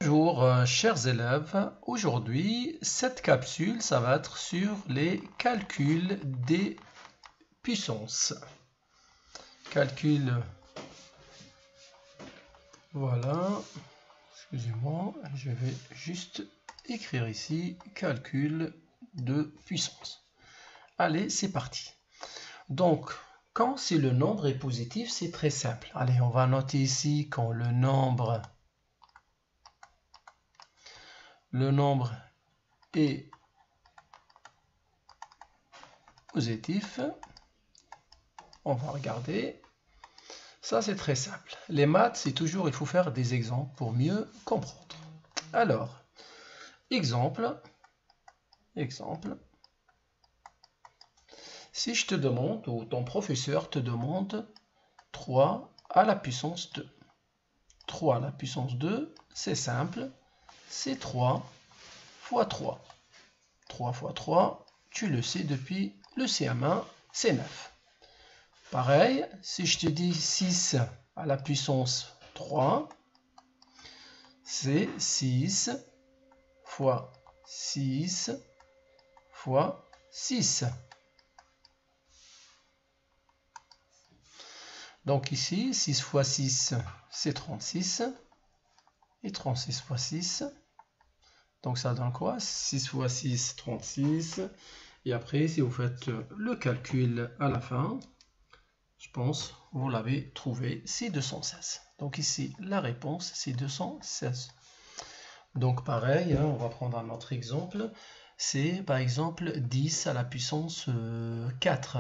Bonjour chers élèves, aujourd'hui cette capsule ça va être sur les calculs des puissances. Calcul, voilà, excusez-moi, je vais juste écrire ici calcul de puissance. Allez, c'est parti. Donc, quand si le nombre est positif, c'est très simple. Allez, on va noter ici quand le nombre est positif, on va regarder. Ça, c'est très simple. Les maths, c'est toujours, il faut faire des exemples pour mieux comprendre. Alors, exemple. Si je te demande, ou ton professeur te demande 3 à la puissance 2. 3 à la puissance 2, c'est simple. C'est 3 fois 3. 3 fois 3, tu le sais depuis le CM1, c'est 9. Pareil, si je te dis 6 à la puissance 3, c'est 6 fois 6 fois 6. Donc ici, 6 fois 6, c'est 36. Et 36 fois 6, donc ça donne quoi? 6 fois 6, 36. Et après, si vous faites le calcul à la fin, je pense vous l'avez trouvé, c'est 216. Donc ici, la réponse, c'est 216. Donc pareil, on va prendre un autre exemple. C'est par exemple 10 à la puissance 4.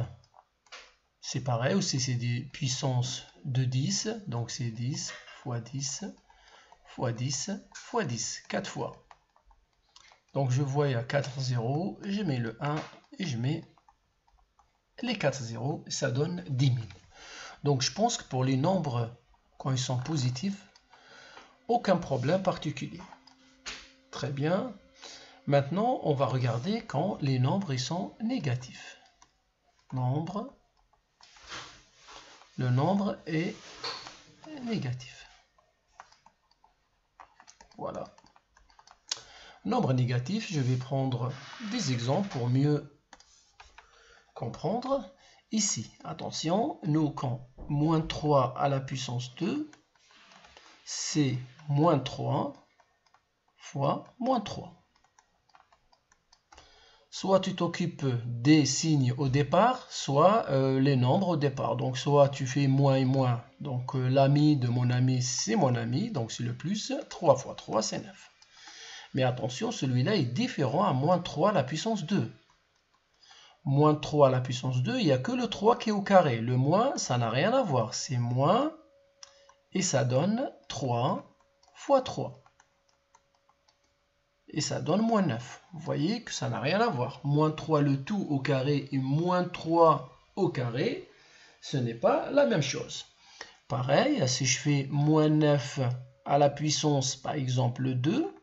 C'est pareil, aussi c'est des puissances de 10. Donc c'est 10 fois 10 fois 10 fois 10, 4 fois. Donc je vois il y a 4 zéros, je mets le 1 et je mets les 4 zéros, ça donne 10 000. Donc je pense que pour les nombres, quand ils sont positifs, aucun problème particulier. Très bien. Maintenant, on va regarder quand les nombres ils sont négatifs. Le nombre est négatif. Voilà. Nombre négatif, je vais prendre des exemples pour mieux comprendre. Ici, attention, nous, quand moins 3 à la puissance 2, c'est moins 3 fois moins 3. Soit tu t'occupes des signes au départ, soit les nombres au départ. Donc, soit tu fais moins et moins. Donc, l'ami de mon ami, c'est mon ami. Donc, c'est le plus. 3 fois 3, c'est 9. Mais attention, celui-là est différent à moins 3 à la puissance 2. Moins 3 à la puissance 2, il n'y a que le 3 qui est au carré. Le moins, ça n'a rien à voir. C'est moins, et ça donne 3 fois 3. Et ça donne moins 9. Vous voyez que ça n'a rien à voir. Moins 3 le tout au carré et moins 3 au carré, ce n'est pas la même chose. Pareil, si je fais moins 9 à la puissance, par exemple 2,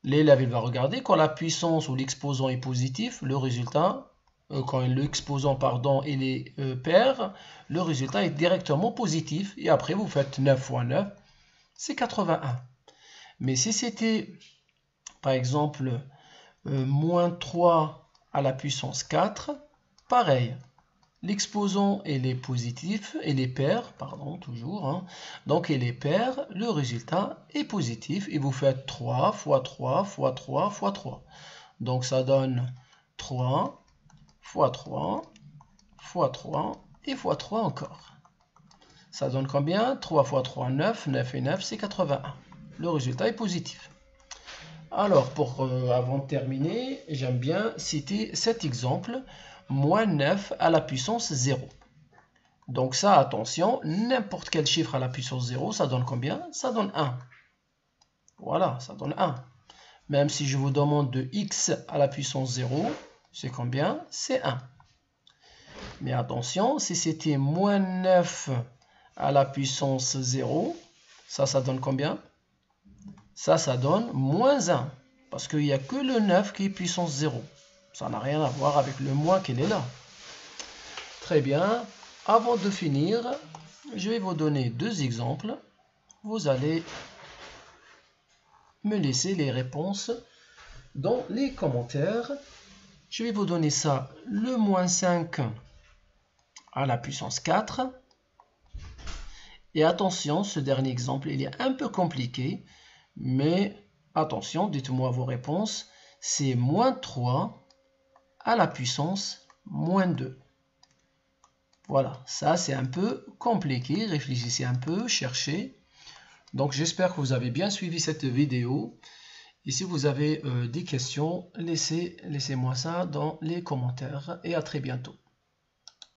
l'élève va regarder quand la puissance ou l'exposant est positif, le résultat, quand l'exposant pardon, il est pair, le résultat est directement positif. Et après, vous faites 9 fois 9, c'est 81. Mais si c'était, par exemple, moins 3 à la puissance 4, pareil. L'exposant, il est positif, il est pair, pardon, toujours. Hein. Donc, il est pair, le résultat est positif. Et vous faites 3 fois 3 fois 3 fois 3. Donc, ça donne 3 fois 3 fois 3 et fois 3 encore. Ça donne combien? 3 fois 3, 9. 9 et 9, c'est 81. Le résultat est positif. Alors, avant de terminer, j'aime bien citer cet exemple. Moins 9 à la puissance 0. Donc ça, attention, n'importe quel chiffre à la puissance 0, ça donne combien? Ça donne 1. Voilà, ça donne 1. Même si je vous demande de x à la puissance 0, c'est combien? C'est 1. Mais attention, si c'était moins 9 à la puissance 0, ça donne combien? Ça donne moins 1. Parce qu'il n'y a que le 9 qui est puissance 0. Ça n'a rien à voir avec le moins qu'il est là. Très bien. Avant de finir, je vais vous donner deux exemples. Vous allez me laisser les réponses dans les commentaires. Je vais vous donner ça, le moins 5 à la puissance 4. Et attention, ce dernier exemple, il est un peu compliqué, mais attention, dites-moi vos réponses. C'est moins 3 à la puissance moins 2. Voilà, ça c'est un peu compliqué, réfléchissez un peu, cherchez. Donc j'espère que vous avez bien suivi cette vidéo. Et si vous avez des questions, laissez-moi ça dans les commentaires. Et à très bientôt.